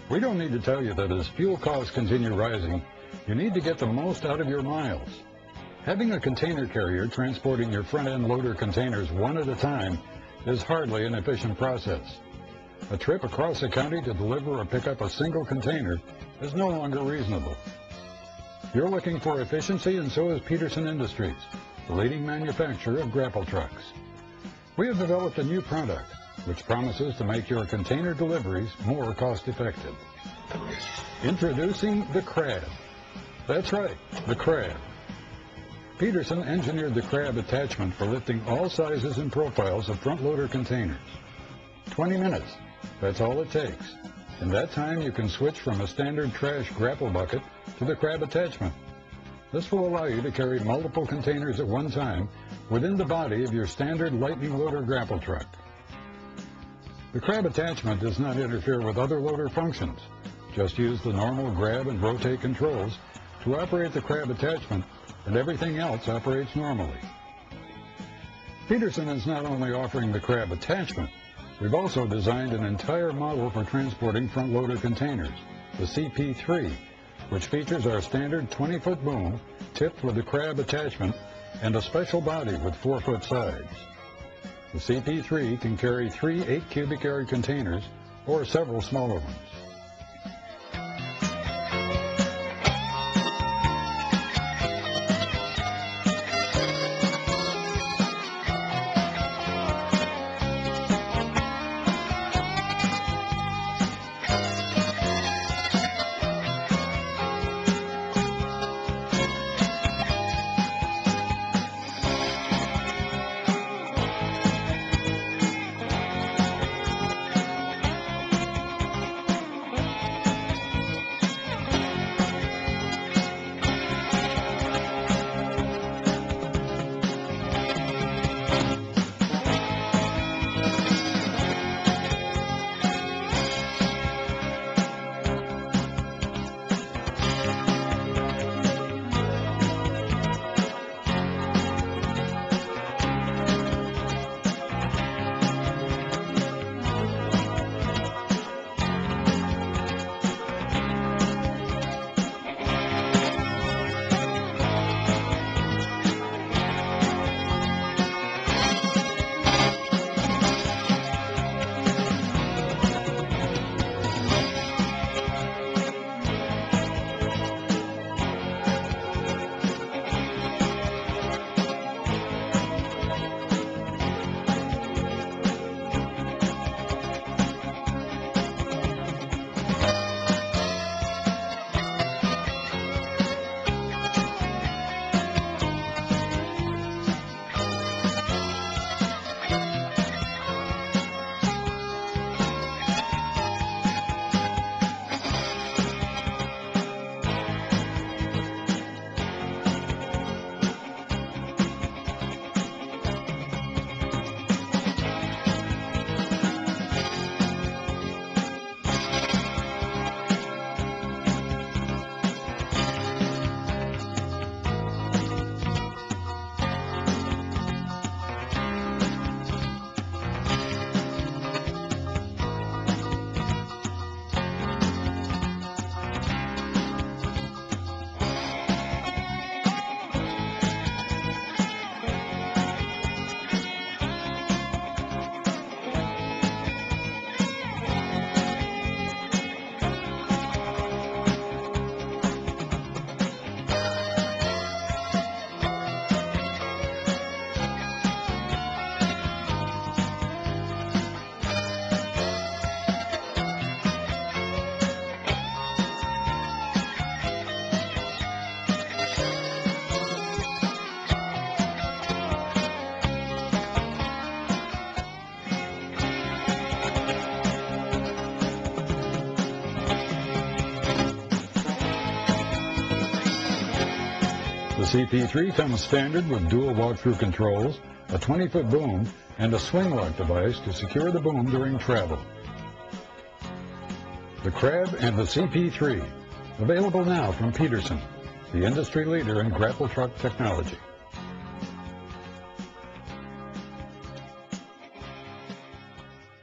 We don't need to tell you that as fuel costs continue rising, you need to get the most out of your miles. Having a container carrier transporting your front-end loader containers one at a time is hardly an efficient process. A trip across the county to deliver or pick up a single container is no longer reasonable. You're looking for efficiency, and so is Peterson Industries, the leading manufacturer of grapple trucks. We have developed a new product which promises to make your container deliveries more cost-effective. Introducing the Crab. That's right, the Crab. Peterson engineered the Crab attachment for lifting all sizes and profiles of front loader containers. 20 minutes, that's all it takes. In that time, you can switch from a standard trash grapple bucket to the Crab attachment. This will allow you to carry multiple containers at one time within the body of your standard lightning loader grapple truck. The Crab attachment does not interfere with other loader functions. Just use the normal grab and rotate controls to operate the Crab attachment, and everything else operates normally. Peterson is not only offering the Crab attachment, we've also designed an entire model for transporting front loader containers, the CP3, which features our standard 20-foot boom tipped with the Crab attachment and a special body with 4-foot sides. The CP3 can carry 3 8-cubic yard containers or several smaller ones. The CP3 comes standard with dual walk-through controls, a 20-foot boom, and a swing lock device to secure the boom during travel. The Crab and the CP3, available now from Peterson, the industry leader in grapple truck technology.